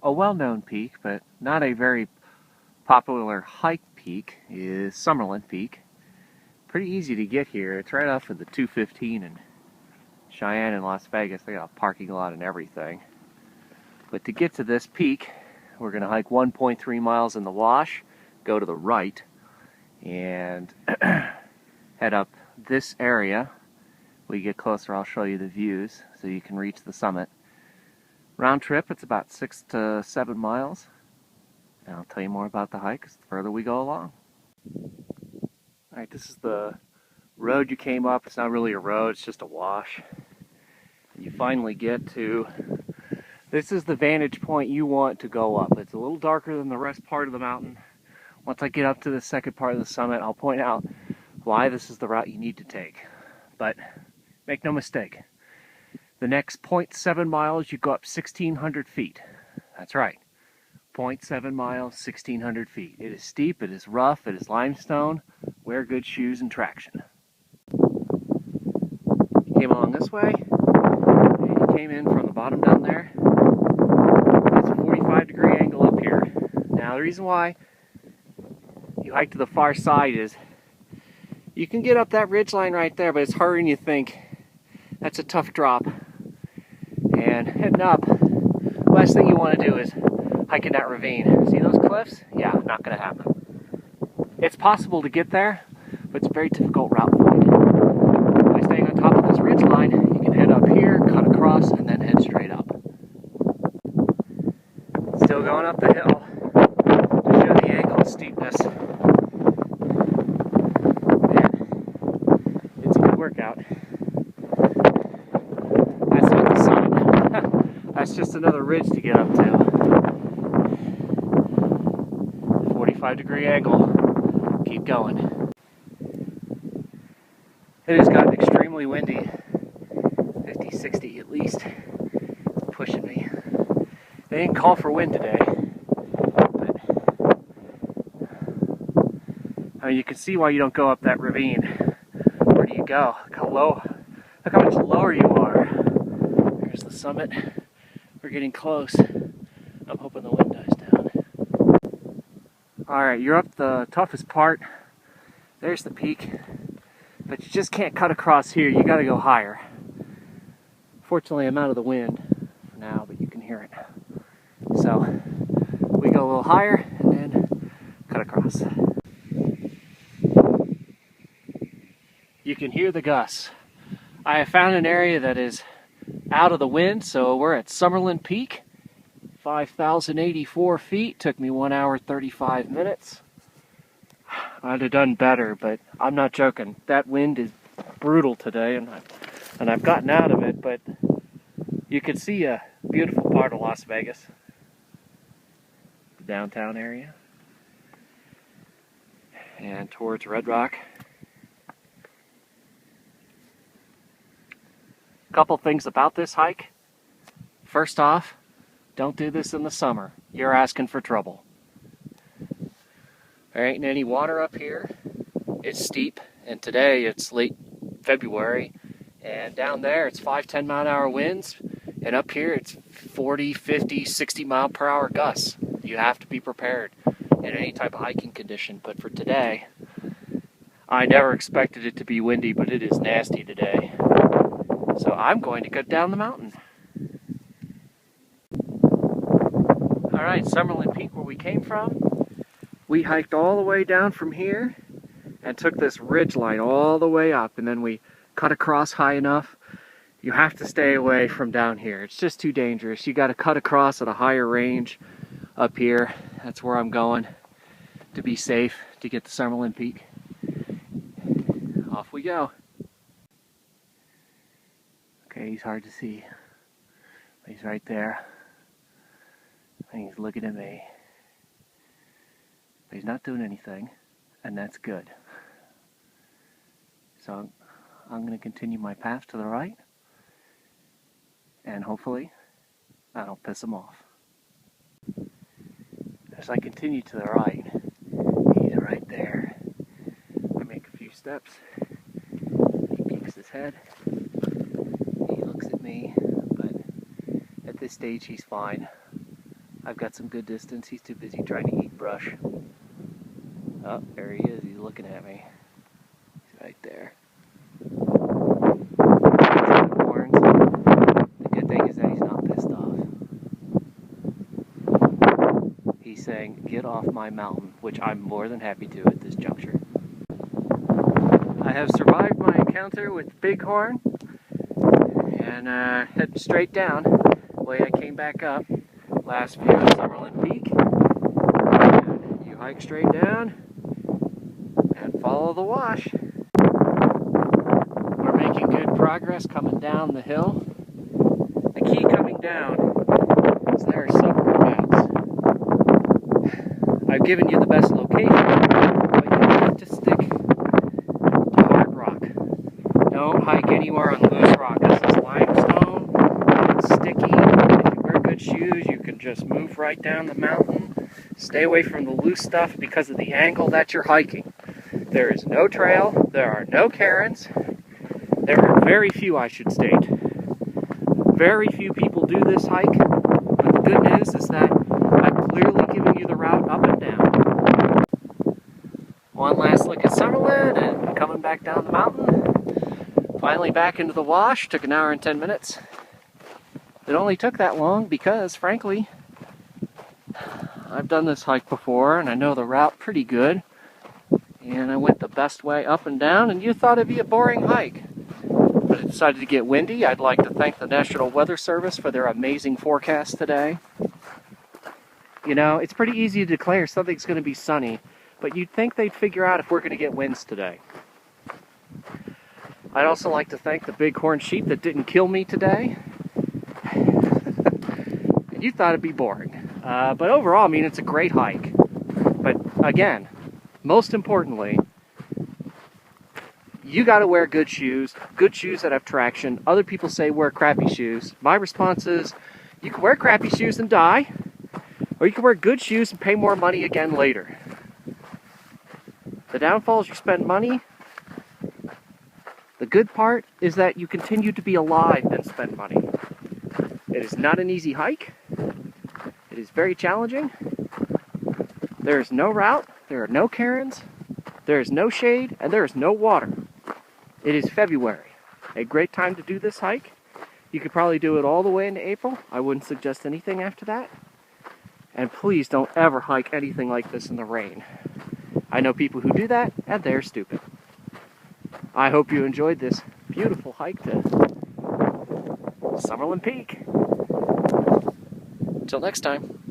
A well-known peak, but not a very popular hike peak, is Summerlin Peak. Pretty easy to get here. It's right off of the 215 in Cheyenne and Las Vegas. They got a parking lot and everything. But to get to this peak, we're going to hike 1.3 miles in the wash, go to the right, and head up this area. When we get closer, I'll show you the views so you can reach the summit. Round trip, it's about 6 to 7 miles. And I'll tell you more about the hike the further we go along. Alright, this is the road you came up. It's not really a road, it's just a wash. You finally get to, this is the vantage point you want to go up. It's a little darker than the rest part of the mountain. Once I get up to the second part of the summit, I'll point out why this is the route you need to take. But make no mistake, the next 0.7 miles you go up 1,600 feet. That's right, 0.7 miles, 1,600 feet. It is steep, it is rough, it is limestone. Wear good shoes and traction. You came along this way, and you came in from the bottom down there. It's a 45-degree angle up here. Now the reason why you hike to the far side is you can get up that ridge line right there, but it's harder than you think. That's a tough drop. And heading up, last thing you want to do is hiking that ravine. See those cliffs? Yeah, not going to happen. It's possible to get there, but it's a very difficult route to find. By staying on top of this ridge line, you can head up here, cut across, and then head straight up. Still going up the hill to show the angle and steepness. Man, it's a good workout. That's not the summit. That's just another ridge to get up to. 45-degree angle. Keep going. It has gotten extremely windy. 50, 60 at least. It's pushing me. They didn't call for wind today. But, I mean, you can see why you don't go up that ravine. Where do you go? Look how low. Look how much lower you are. There's the summit. We're getting close. I'm hoping the wind dies down. Alright, you're up the toughest part. There's the peak. But you just can't cut across here. You gotta go higher. Fortunately, I'm out of the wind for now, but you can hear it. So, we go a little higher and then cut across. You can hear the gusts. I have found an area that is out of the wind, so we're at Summerlin Peak. 5,084 feet, took me 1 hour 35 minutes. I'd have done better, but I'm not joking. That wind is brutal today, and I've gotten out of it, but you can see a beautiful part of Las Vegas. The downtown area. And towards Red Rock. A couple things about this hike. First off, don't do this in the summer. You're asking for trouble. There ain't any water up here. It's steep, and today it's late February, and down there it's 5-10 mile-an-hour winds, and up here it's 40, 50, 60 mile per hour gusts. You have to be prepared in any type of hiking condition, but for today, I never expected it to be windy, but it is nasty today. So I'm going to cut down the mountain. Alright, Summerlin Peak, where we came from. We hiked all the way down from here and took this ridge line all the way up, and then we cut across high enough. You have to stay away from down here. It's just too dangerous. You got to cut across at a higher range up here. That's where I'm going to be safe to get to Summerlin Peak. Off we go. Okay, he's hard to see. He's right there. And he's looking at me. But he's not doing anything, and that's good. So I'm going to continue my path to the right, and hopefully I don't piss him off. As I continue to the right, he's right there. I make a few steps. He peeks his head. He looks at me, but at this stage he's fine. I've got some good distance. He's too busy trying to eat brush. Oh, there he is. He's looking at me. He's right there. Horns. The good thing is that he's not pissed off. He's saying, "Get off my mountain," which I'm more than happy to at this juncture. I have survived my encounter with Bighorn and heading straight down the way I came back up. Last view of Summerlin Peak. And you hike straight down and follow the wash. We're making good progress coming down the hill. The key coming down is there are several routes. I've given you the best location, but you have to stick to hard rock. Don't hike anywhere on loose rock. This is limestone, it's sticky. If you wear good shoes, you can just move right down the mountain. Stay away from the loose stuff because of the angle that you're hiking. There is no trail, there are no cairns. There are very few, I should state. Very few people do this hike, but the good news is that I've clearly given you the route up and down. One last look at Summerlin and coming back down the mountain. Finally back into the wash, took an hour and 10 minutes. It only took that long because, frankly, I've done this hike before and I know the route pretty good. And I went the best way up and down, and you thought it'd be a boring hike. But it decided to get windy. I'd like to thank the National Weather Service for their amazing forecast today. You know, it's pretty easy to declare something's going to be sunny, but you'd think they'd figure out if we're going to get winds today. I'd also like to thank the bighorn sheep that didn't kill me today. You thought it'd be boring. But overall, I mean, it's a great hike. But again, most importantly, you got to wear good shoes that have traction. Other people say wear crappy shoes. My response is, you can wear crappy shoes and die, or you can wear good shoes and pay more money again later. The downfall is you spend money. The good part is that you continue to be alive and spend money. It is not an easy hike. It is very challenging. There is no route, there are no cairns, there is no shade, and there is no water. It is February, a great time to do this hike. You could probably do it all the way into April. I wouldn't suggest anything after that. And please don't ever hike anything like this in the rain. I know people who do that, and they're stupid. I hope you enjoyed this beautiful hike to Summerlin Peak. Until next time.